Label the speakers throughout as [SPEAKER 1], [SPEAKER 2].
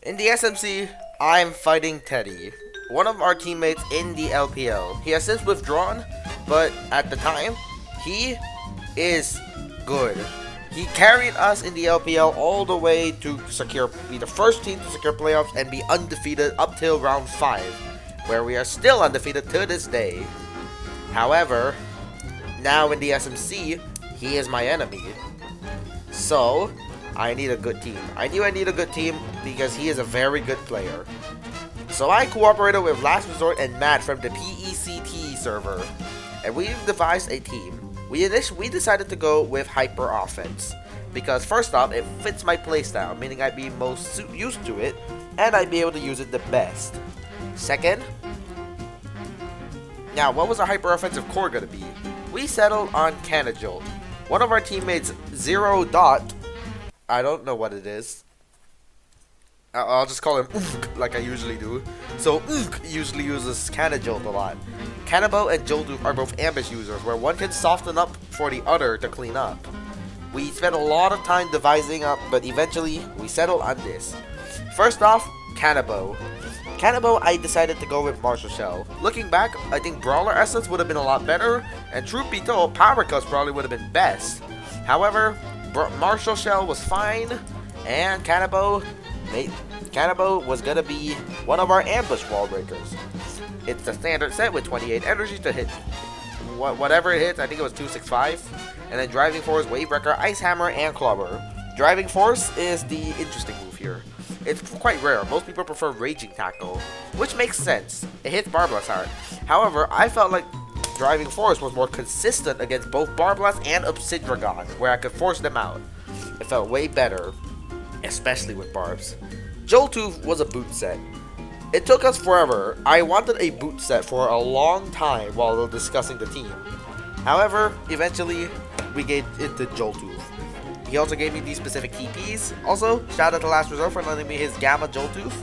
[SPEAKER 1] In the SMC, I'm fighting Teddy, one of our teammates in the LPL. He has since withdrawn, but at the time, he is good. He carried us in the LPL all the way to be the first team to secure playoffs and be undefeated up till round 5, where we are still undefeated to this day. However, now in the SMC, he is my enemy. So, I need a good team. I knew I need a good team because he is a very good player. So I cooperated with Last Resort and Matt from the PECT server, and we devised a team. We decided to go with Hyper Offense, because first off, it fits my playstyle, meaning I'd be most used to it, and I'd be able to use it the best. Second, now what was our Hyper Offensive core going to be? We settled on Canajolt. One of our teammates, Zero Dot, I don't know what it is. I'll just call him Ook like I usually do. So Ook usually uses Canajolt a lot. Cannabo and Joldu are both ambush users, where one can soften up for the other to clean up. We spent a lot of time devising up, but eventually we settled on this. First off, Cannabo. Cannabo, I decided to go with Marshall Shell. Looking back, I think Brawler Essence would have been a lot better, and truth be told, Power Cuts probably would have been best. However, Marshall Shell was fine, and Cannabo was gonna be one of our ambush wall breakers. It's the standard set with 28 energy to hit whatever it hits. I think it was 265, and then Driving Force, Wave Breaker, Ice Hammer, and Clobber. Driving Force is the interesting move here. It's quite rare. Most people prefer Raging Tackle, which makes sense. It hits Barblast hard. However, I felt like Driving Force was more consistent against both Barblast and Obsidragon, where I could force them out. It felt way better, especially with Barbs. Joltooth was a boot set. It took us forever. I wanted a boot set for a long time while discussing the team. However, eventually, we gave it to Joltooth. He also gave me these specific TPs. Also, shout out to Last Resort for lending me his Gamma Joltooth.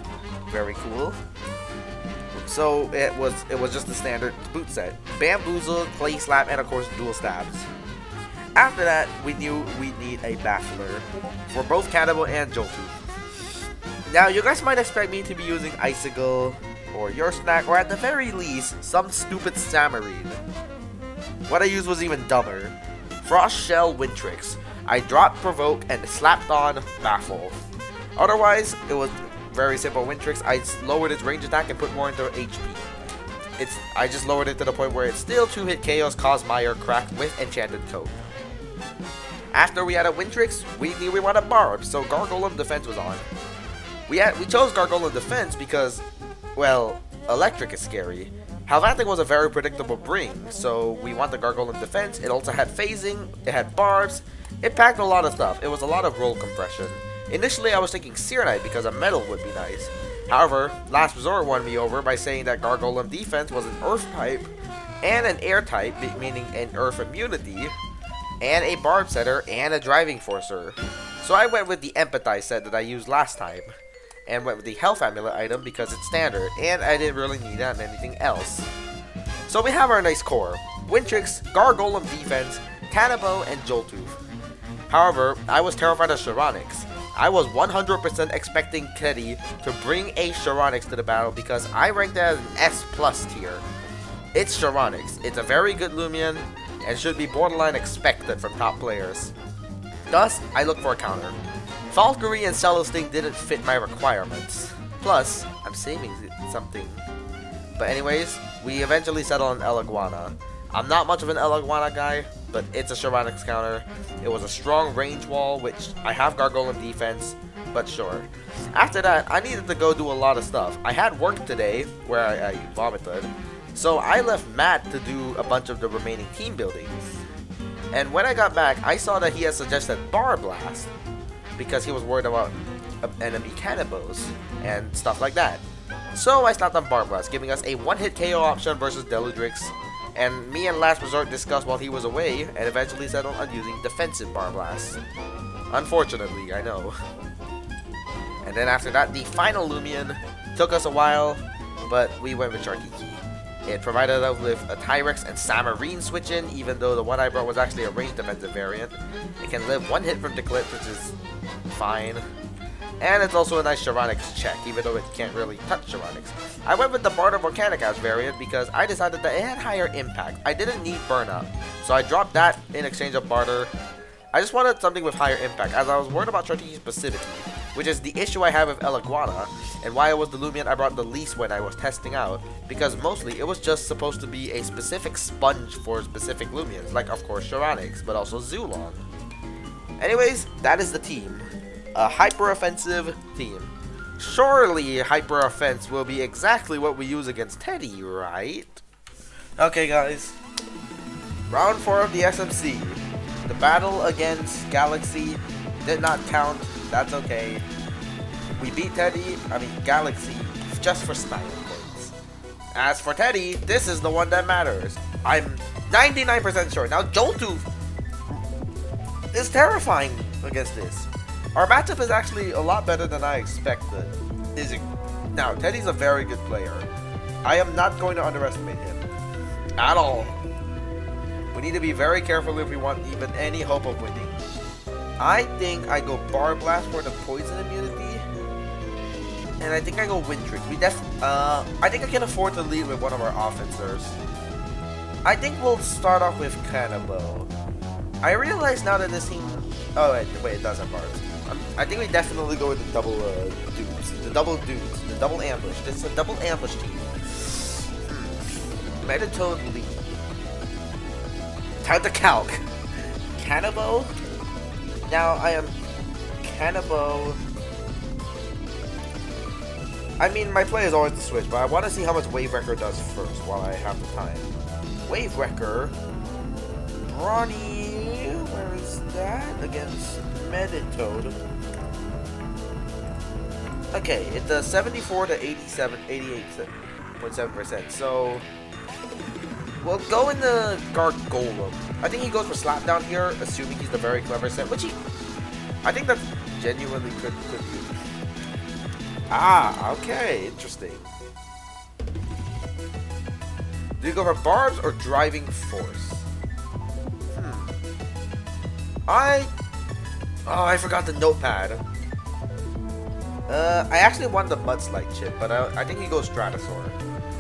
[SPEAKER 1] Very cool. So it was just the standard boot set. Bamboozle, Clay Slap, and of course Dual Stabs. After that, we knew we'd need a Baffler for both Cannibal and Joltooth. Now, you guys might expect me to be using Icicle, or Your Snack, or at the very least, some stupid Samarine. What I used was even dumber. Frost Shell Wintrix. I dropped Provoke and slapped on Baffle. Otherwise, it was very simple Wintrix. I lowered its range attack and put more into HP. I just lowered it to the point where it's still 2-hit KOs, Cosmire, cracked with Enchanted Coat. After we had a Wintrix, we knew we wanted Barb, so Gargoyle Defense was on. We chose Gargoyle Defense because, well, Electric is scary. Halvantic was a very predictable bring, so we want the Gargoyle Defense. It also had phasing, it had barbs, it packed a lot of stuff. It was a lot of roll compression. Initially, I was thinking Serenite because a metal would be nice. However, Last Resort won me over by saying that Gargoyle Defense was an Earth type and an Air type, meaning an Earth immunity, and a Barb setter and a Driving Forcer. So I went with the Empathize set that I used last time, and went with the Health Amulet item because it's standard, and I didn't really need it on anything else. So we have our nice core: Wintrix, Gargoyle Defense, Cannabo, and Joltooth. However, I was terrified of Charonix. I was 100% expecting Teddy to bring a Charonix to the battle because I ranked it as an S+ tier. It's Charonix. It's a very good Lumion and should be borderline expected from top players. Thus, I look for a counter. Valkyrie and Celesting didn't fit my requirements. Plus, I'm saving something. But anyways, we eventually settled on El Iguana. I'm not much of an El Iguana guy, but it's a Charonix counter. It was a strong range wall, which I have Gargoyle Defense, but sure. After that, I needed to go do a lot of stuff. I had work today, where I vomited, so I left Matt to do a bunch of the remaining team building. And when I got back, I saw that he had suggested Bar Blast, because he was worried about enemy cannibals and stuff like that. So I stopped on Bar Blast, giving us a one-hit KO option versus Deludrix, and me and Last Resort discussed while he was away, and eventually settled on using defensive Bar Blast. Unfortunately, I know. And then after that, the final Lumion took us a while, but we went with Sharkiki. It provided us with a Tyrex and Samarine switch-in, even though the one I brought was actually a ranged defensive variant. It can live one hit from Declip, which is fine. And it's also a nice Sharonics check, even though it can't really touch Sharonics. I went with the Barter Volcanic Ash variant because I decided that it had higher impact. I didn't need Burn Up, so I dropped that in exchange of Barter. I just wanted something with higher impact, as I was worried about Chartier specifically, which is the issue I have with El Iguana, and why it was the Lumion I brought the least when I was testing out, because mostly it was just supposed to be a specific sponge for specific Lumions, like of course Sharonics, but also Zulong. Anyways, that is the team. A hyper-offensive team. Surely hyper-offense will be exactly what we use against Teddy, right? Okay guys, round 4 of the SMC. The battle against Galaxy did not count, that's okay. We beat Galaxy, just for style points. As for Teddy, this is the one that matters. I'm 99% sure. Now Joltooth is terrifying against this. Our matchup is actually a lot better than I expected. Now, Teddy's a very good player. I am not going to underestimate him at all. We need to be very careful if we want even any hope of winning. I think I go Bar Blast for the poison immunity, and I think I go Wind Trick. I think I can afford to lead with one of our offensors. I think we'll start off with Cannibal. I realize now that this team. Oh wait, it does have barbs. I think we definitely go with the double dudes, the double ambush. This is a double ambush team. Metatone lead. Time to calc. Cannibal. Now I am Cannibal. I mean, my play is always to switch, but I want to see how much Wave Wrecker does first while I have the time. Wave Wrecker. Brawny. Where is that? Against Meditoad. Okay, it does 74 to 88.7%. So we'll go in the Gargolem. I think he goes for Slapdown here, assuming he's the very clever set, which I think that genuinely could be. Ah, okay, interesting. Do you go for Barbs or Driving Force? I forgot the notepad. I actually won the Mudslide chip, but I think he goes Stratosaur.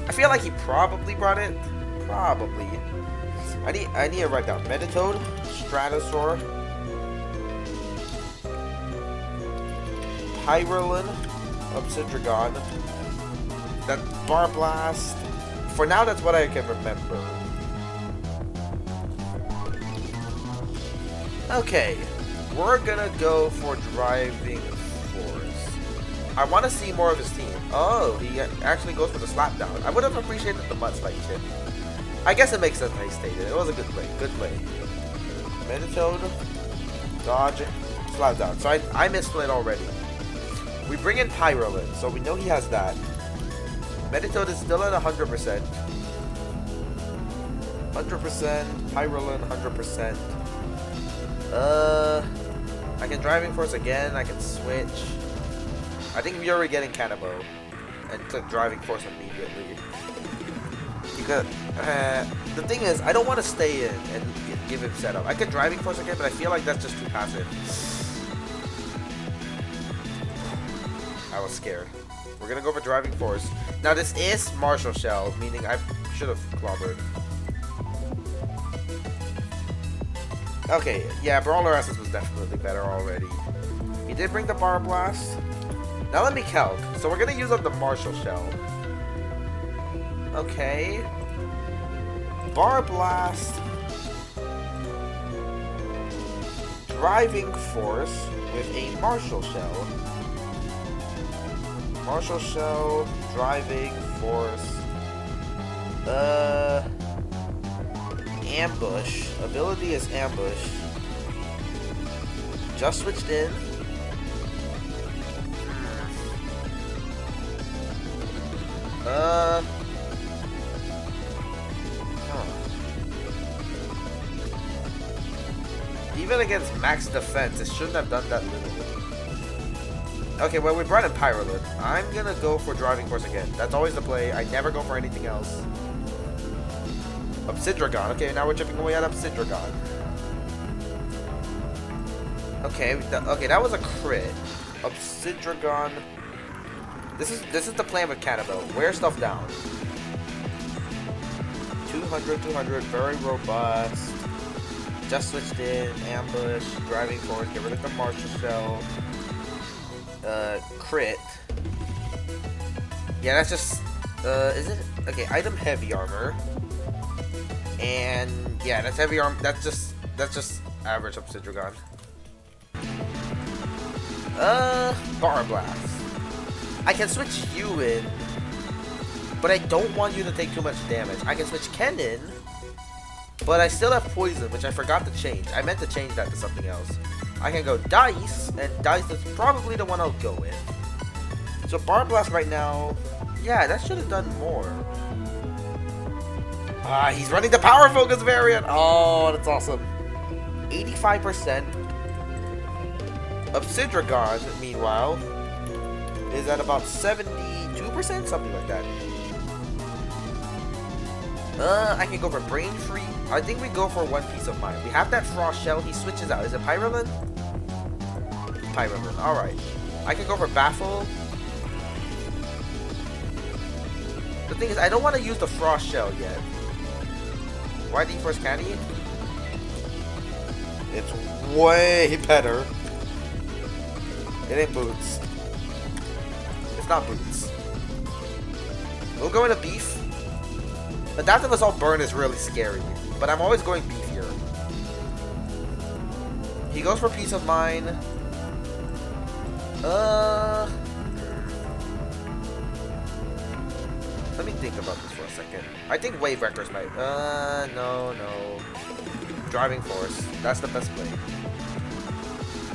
[SPEAKER 1] I feel like he probably brought it. Probably. I need to write down Meditoad, Stratosaur, Pyrolin, Obsidragon, that Bar Blast. For now, that's what I can remember. Okay, we're gonna go for Driving Force. I want to see more of his team. Oh, he actually goes for the Slapdown. I would have appreciated the Mudslide chip. I guess it makes sense how he stated. It was a good play. Good play. Meditoad, dodge, Slapdown. So I misplayed already. We bring in Pyrolin, so we know he has that. Meditoad is still at 100%. 100%. Pyrolin, 100%. I can Driving Force again. I can switch. I think we're already getting Cannibal and click Driving Force immediately. Because the thing is, I don't want to stay in and give him setup. I could Driving Force again, but I feel like that's just too passive. I was scared. We're gonna go for Driving Force. Now this is Martial Shell, meaning I should have clobbered. Okay, yeah, Brawler Essence was definitely better already. He did bring the Bar Blast. Now let me calc. So we're gonna use up the Martial Shell. Okay. Bar Blast. Driving Force with a Martial Shell. Martial Shell, Driving Force. Ambush. Ability is Ambush. Just switched in. Even against max defense, it shouldn't have done that little. Okay, well, we brought in Pyrolin. I'm gonna go for Driving Force again. That's always the play. I never go for anything else. Obsidragon. Okay, now we're chipping away at Obsidragon. Okay, that was a crit. Obsidragon. This is the plan with Cannibal. Wear stuff down. 200, 200, very robust. Just switched in, ambush, driving forward, get rid of the Marshall Shell. Crit. Yeah, that's just, is it? Okay, item heavy armor. And, yeah, that's heavy armor, that's just average Obsidragon. Bar Blast. I can switch you in, but I don't want you to take too much damage. I can switch Ken in, but I still have poison, which I forgot to change. I meant to change that to something else. I can go Dice, and Dice is probably the one I'll go with. So Bar Blast right now, yeah, that should have done more. He's running the Power Focus variant. Oh, that's awesome. 85%. Obsidragon, meanwhile, is at about 72%, something like that. I can go for Brain Free. I think we go for One Piece of Mind. We have that Frost Shell. He switches out. Is it Pyrolin? Pyrolin. Alright. I can go for Baffle. The thing is, I don't want to use the Frost Shell yet. Why do you first candy? It's way better. It ain't Boots. It's not Boots. We'll go into Beef. Adaptive Assault Burn is really scary, but I'm always going Beef here. He goes for Peace of Mind. Let me think about this for a second. I think Wave Vectors might. No. Driving Force. That's the best play.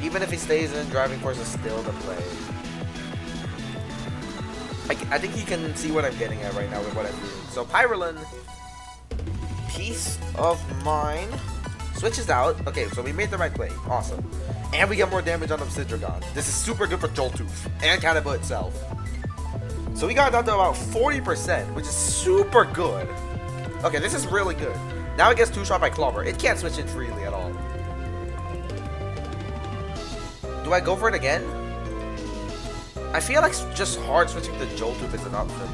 [SPEAKER 1] Even if he stays in, Driving Force is still the play. I think he can see what I'm getting at right now with what I'm doing. So Pyrolin, Peace of Mind, switches out. Okay, so we made the right play. Awesome. And we get more damage on Obsidragon. This is super good for Joltooth and Cannibal itself. So we got down to about 40%, which is super good. Okay, this is really good. Now it gets 2-shot by Clobber. It can't switch in freely at all. Do I go for it again? I feel like just hard switching to Joltooth is an option.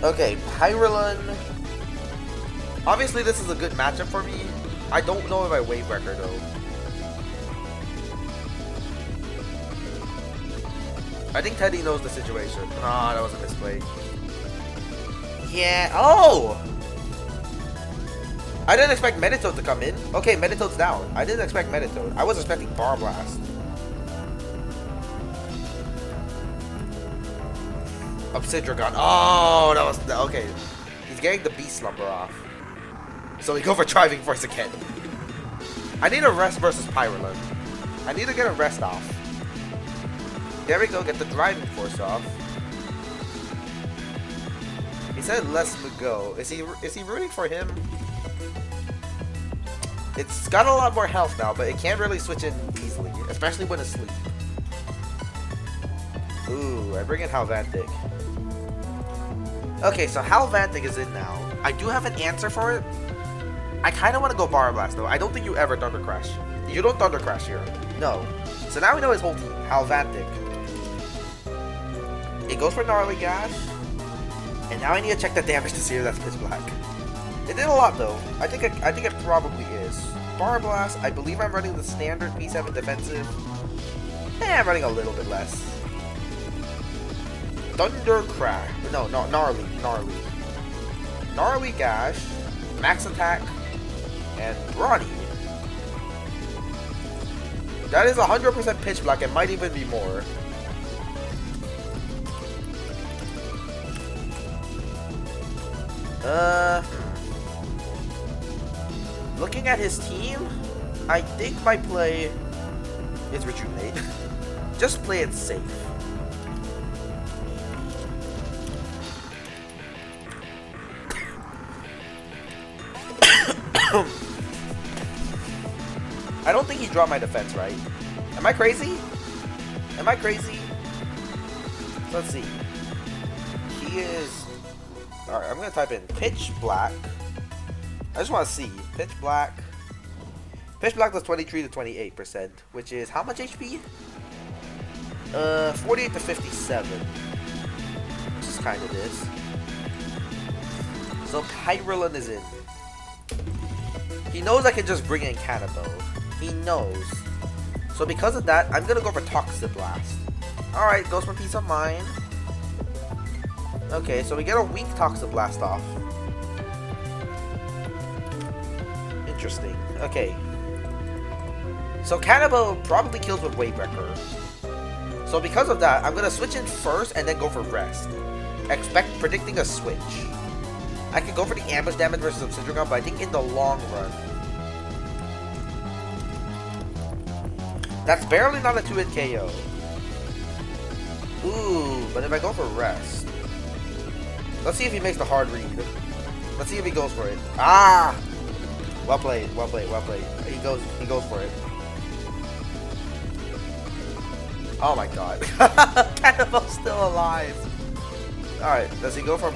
[SPEAKER 1] Okay, Pyrolin. Obviously, this is a good matchup for me. I don't know if I Wave Wrecker though. I think Teddy knows the situation. Ah, that was a misplay. Yeah. Oh! I didn't expect Meditoad to come in. Okay, Meditoad's down. I didn't expect Meditoad. I was expecting Bar Blast. Obsidragon. Oh, that was... Okay. He's getting the Beast Slumber off. So we go for Driving Force again. I need a rest versus Pyrolin. I need to get a rest off. There we go, get the Driving Force off. He said let's go. Is he rooting for him? It's got a lot more health now, but it can't really switch in easily, especially when asleep. Ooh, I bring in Halvantic. Okay, so Halvantic is in now. I do have an answer for it. I kind of want to go Bar Blast though. I don't think you ever Thunder Crash. You don't Thunder Crash here. No. So now we know his whole team. Halvantic. It goes for Gnarly Gash. And now I need to check the damage to see if that's Pitch Black. It did a lot though. I think it probably is. Bar Blast, I believe I'm running the standard P7 defensive. I'm running a little bit less. Thunder Crash. No, Gnarly. Gnarly Gash, Max Attack, and Brawny. That is 100% Pitch Black. It might even be more. Looking at his team, I think my play is Rejuvenate. Just play it safe. I don't think he dropped my defense, right? Am I crazy? Am I crazy? So let's see. He is... Alright, I'm gonna type in pitch black. I just want to see. Pitch black. Pitch black does 23 to 28%, which is how much HP? 48 to 57. Which is kind of this. So Pyrolan is in. He knows I can just bring in Cannibal. He knows. So because of that, I'm gonna go for Toxic Blast. Alright, goes for Peace of Mind. Okay, so we get a weak Toxic Blast off. Interesting. Okay. So Cannibal probably kills with Wavebreaker. So because of that, I'm gonna switch in first and then go for Rest. Predicting a switch. I could go for the ambush damage versus Obsidian Gun, but I think in the long run, that's barely not a 2-hit KO. Ooh, but if I go for Rest, let's see if he makes the hard read. Let's see if he goes for it. Ah! Well played, well played, well played. He goes for it. Oh my god. Cannibal's still alive. Alright, does he go for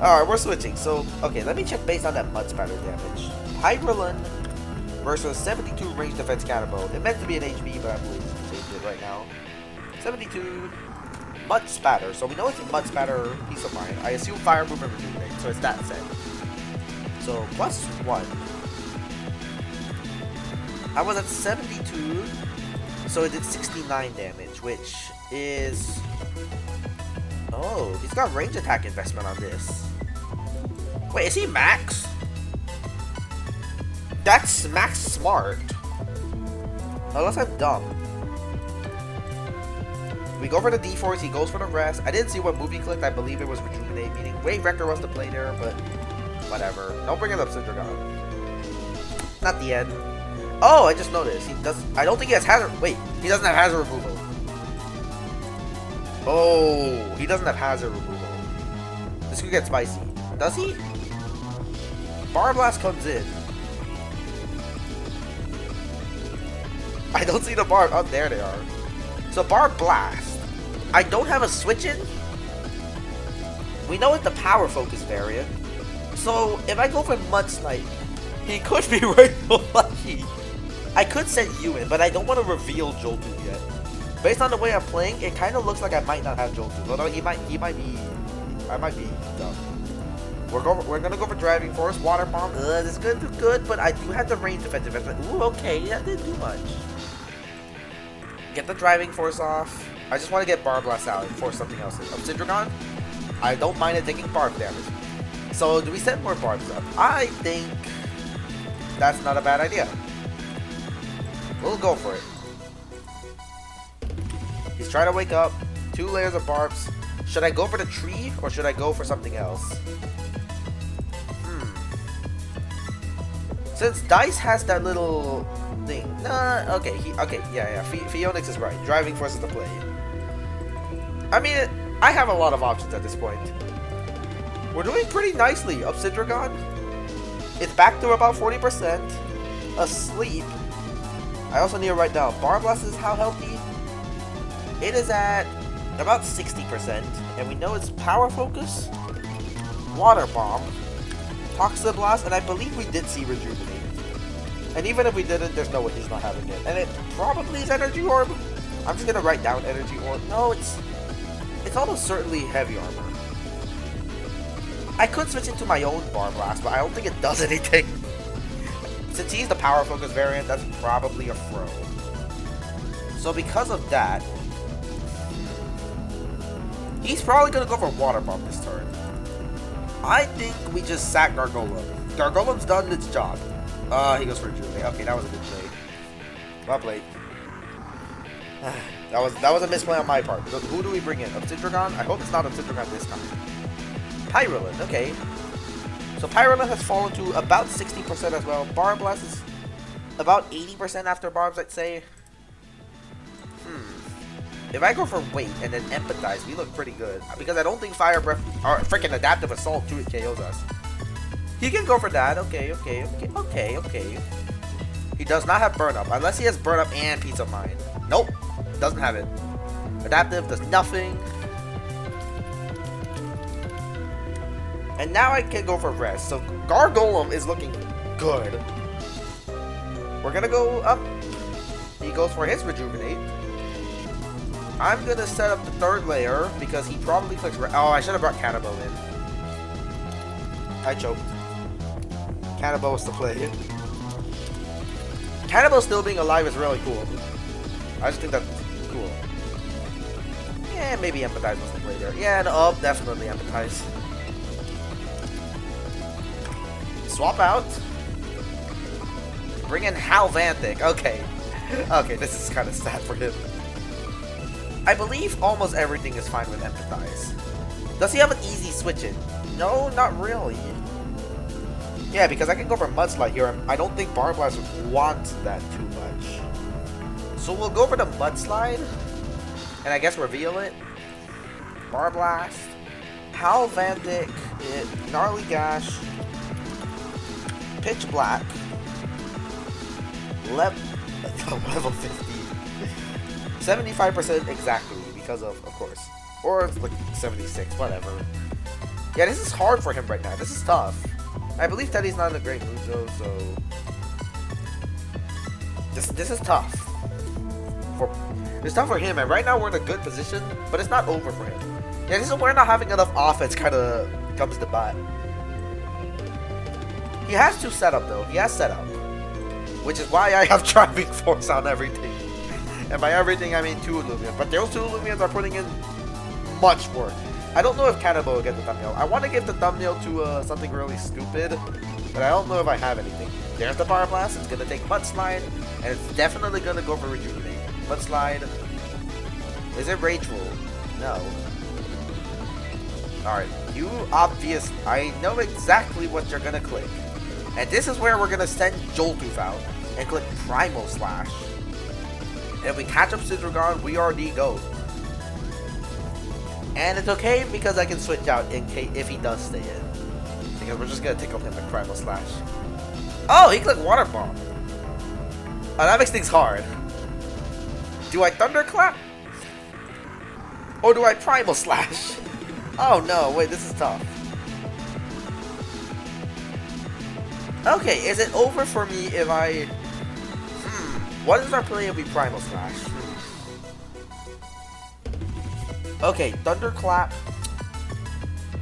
[SPEAKER 1] Alright, we're switching. So, okay, let me check based on that Mud Spatter damage. Pyrolan versus 72 range defense Cannibal. It meant to be an HP, but I believe it's changed it right now. 72 Mud Spatter. So we know it's a Mud Spatter Peace of Mind. I assume Fire Move and Rejuvenate, so it's that set. So, +1. I was at 72, so it did 69 damage, which is... Oh, he's got range attack investment on this. Wait, is he max? That's max smart. Unless I'm dumb. We go for the D-Force, he goes for the Rest. I didn't see what move he clicked, I believe it was Rejuvenate, meaning Wavebreaker was the play there, but whatever. Don't bring it up, Cidragon. Not the end. Oh, I just noticed. He does. I don't think he has hazard. Wait, he doesn't have hazard removal. Oh, he doesn't have hazard removal. This could get spicy. Does he? Bar Blast comes in. I don't see the bar. Oh, there they are. So Bar Blast. I don't have a switch in. We know it's the Power Focus variant. So if I go for Mudslide, he could be right lucky. I could send you in, but I don't want to reveal Joltu yet. Based on the way I'm playing, it kind of looks like I might not have Joltu. Although he might be. I might be dumb. We're gonna go for Driving Force, Water Bomb. This is good, but I do have the range defensive. Ooh, okay, that didn't do much. Get the Driving Force off. I just want to get Barb Blast out and force something else in. Obsidian, I don't mind it taking barb damage. So do we set more barbs up? I think that's not a bad idea. We'll go for it. He's trying to wake up. 2 layers of barbs. Should I go for the tree or should I go for something else? Since Dice has that little thing. Nah, okay, yeah. Phoenix is right. Driving Force is the play. I mean, I have a lot of options at this point. We're doing pretty nicely. Obsidian. It's back to about 40%. Asleep. I also need to write down Bar Blast is how healthy. It is at about 60%. And we know it's Power Focus, Water Bomb, Toxic Blast, and I believe we did see Rejuvenate. And even if we didn't, there's no way he's not having it. And it probably is Energy Orb. I'm just gonna write down Energy Orb. No, it's almost certainly Heavy Armor. I could switch into my own Bar Blast, but I don't think it does anything. Since he's the Power Focus variant, that's probably a throw. So because of that, he's probably gonna go for Water Bomb this turn. I think we just sack Gargolem. Gargolem's done its job. He goes for Rejuvenate. Okay, that was a good play. Well played. That was a misplay on my part. So who do we bring in? Obsidian? I hope it's not Obsidian this time. Pyrolan, okay. So Pyrolan has fallen to about 60% as well. Barb Blast is about 80% after Barbs, I'd say. If I go for Wait and then Empathize, we look pretty good. Because I don't think Fire Breath or freaking Adaptive Assault 2 KOs us. He can go for that. Okay. He does not have burn up, unless he has burn up and peace of mind. Nope, doesn't have it. Adaptive does nothing. And now I can go for rest. So Gargolem is looking good. We're gonna go up. He goes for his rejuvenate. I'm gonna set up the third layer because he probably clicks. Oh, I should have brought Cannibal in. I choked. Cannibal was the play. Cannibal still being alive is really cool. I just think that's cool. Yeah, maybe Empathize was the play there. Yeah, no, definitely Empathize. Swap out. Bring in Hal Vantic. Okay. Okay, this is kind of sad for him. I believe almost everything is fine with Empathize. Does he have an easy switch in? No, not really. Yeah, because I can go for Mudslide here, and I don't think Barblast wants that too much. So we'll go for the Mudslide, and I guess reveal it. Barblast, Hal Vantic, Gnarly Gash, Pitch Black, level 50. 75% exactly, because of course. Or it's like 76, whatever. Yeah, this is hard for him right now. This is tough. I believe Teddy's not in a great mood though, so this is tough. It's tough for him, and right now we're in a good position, but it's not over for him. Yeah, this is where not having enough offense kind of comes to bite. He has to set up though. He has set up, which is why I have Driving Force on everything. And by everything, I mean 2 Illumians. But those 2 Illumians are putting in much work. I don't know if Cannibal will get the thumbnail. I want to give the thumbnail to something really stupid, but I don't know if I have anything. There's the Power Blast. It's going to take Mudslide, and it's definitely going to go for Rejuvenate. Mudslide. Is it Rage Rule? No. Alright, I know exactly what you're going to click. And this is where we're going to send Joltooth out and click Primal Slash. And if we catch up Sidrogon, we are the GOAT. And it's okay because I can switch out in case if he does stay in. Because we're just gonna tickle him with Primal Slash. Oh, he clicked Water Bomb. Oh, that makes things hard. Do I Thunderclap? Or do I Primal Slash? Oh no, wait, this is tough. Okay, is it over for me if I... What is our play if we Primal Slash? Okay, Thunderclap.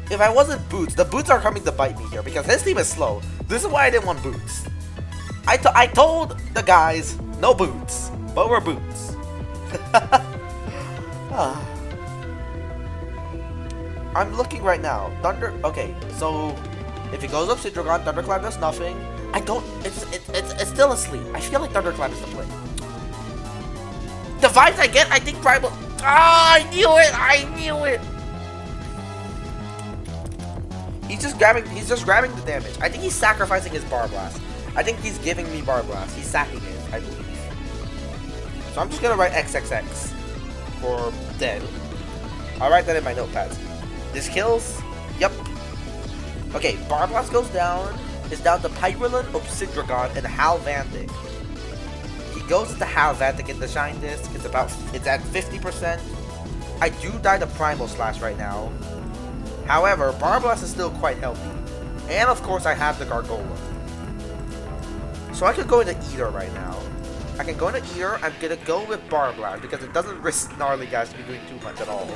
[SPEAKER 1] If I wasn't Boots, the Boots are coming to bite me here because his team is slow. This is why I didn't want Boots. I told the guys, no Boots, but we're Boots. I'm looking right now. Okay, so if it goes up Sidrogon, Thunderclap does nothing. It's still asleep. I feel like Thunderclap is the play. The vibes I get, I think Primal... Ah, I knew it! He's just grabbing the damage. I think he's sacrificing his Bar Blast. I think he's giving me Bar Blast. He's sacking it, I believe. So I'm just gonna write XXX for dead. I'll write that in my notepads. This kills? Yep. Okay, Bar Blast goes down. It's down to Pyrolin, Obsidragon, and Hal Vantic. He goes into Hal Vantic in the Shine Disc. It's at 50%. I do die to Primal Slash right now. However, Bar Blast is still quite healthy. And of course I have the Gargoyle. So I could go into Eater right now. I can go into Eater. I'm gonna go with Bar Blast because it doesn't risk Gnarly Guys to be doing too much at all.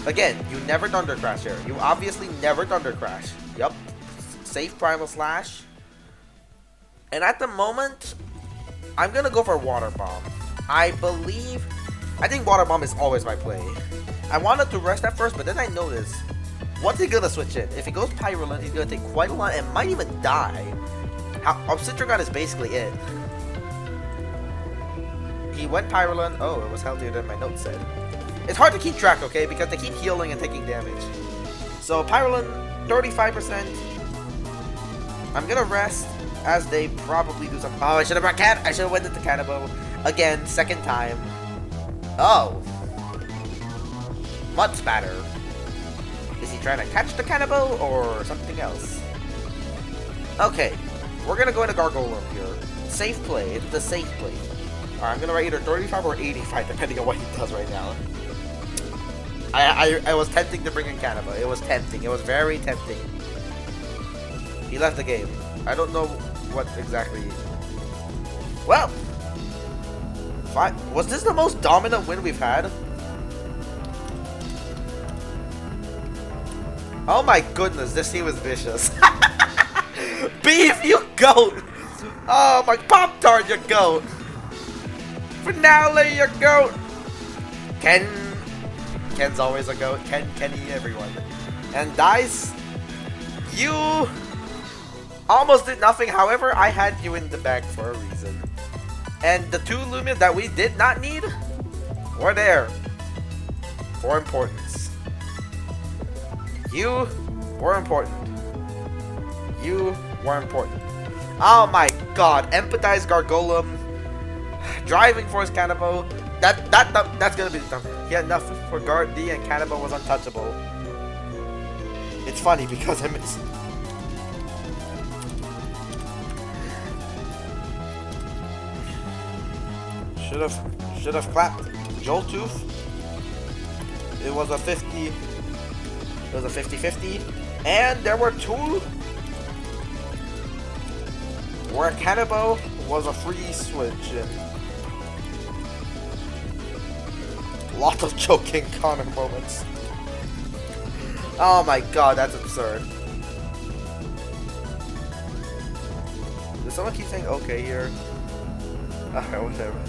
[SPEAKER 1] Again, you never Thunder Crash here. You obviously never Thunder Crash. Yup. Safe Primal Slash. And at the moment, I'm gonna go for Water Bomb. I think Water Bomb is always my play. I wanted to rest at first, but then I noticed, what's he gonna switch in? If he goes Pyrolin, he's gonna take quite a lot and might even die. Obsidragon is basically it. He went Pyrolin. Oh, it was healthier than my notes said. It's hard to keep track, okay, because they keep healing and taking damage. So Pyrolin, 35%. I'm gonna rest as they probably do something. Oh, I should have brought I should have went into Cannibal. Again, second time. Oh. Mud Spatter. Is he trying to catch the Cannibal or something else? Okay. We're gonna go into Gargolem here. Safe play. It's the safe play. Alright, I'm gonna write either 35 or 85, depending on what he does right now. I was tempting to bring in Canada. It was tempting. It was very tempting. He left the game. I don't know what exactly. Well, fine. Was this the most dominant win we've had? Oh my goodness, this team was vicious. Beef, you goat! Oh my Pop-Tart, you goat! Finale, you goat! Ken's always a goat. Kenny, everyone. And Dice, you almost did nothing. However, I had you in the bag for a reason. And the 2 Lumias that we did not need were there for importance. You were important. You were important. Oh my god. Empathize Gargolem. Driving Force Cannibal. That's gonna be the dumb. He had enough for Guard D and Cannibal was untouchable. It's funny because I missed. Should have clapped. Joltooth. It was a 50. It was a 50-50. And there were 2 where Cannibal was a free switch in. Lots of choking Connor moments. Oh my god, that's absurd. Does someone keep saying okay here? Alright, whatever.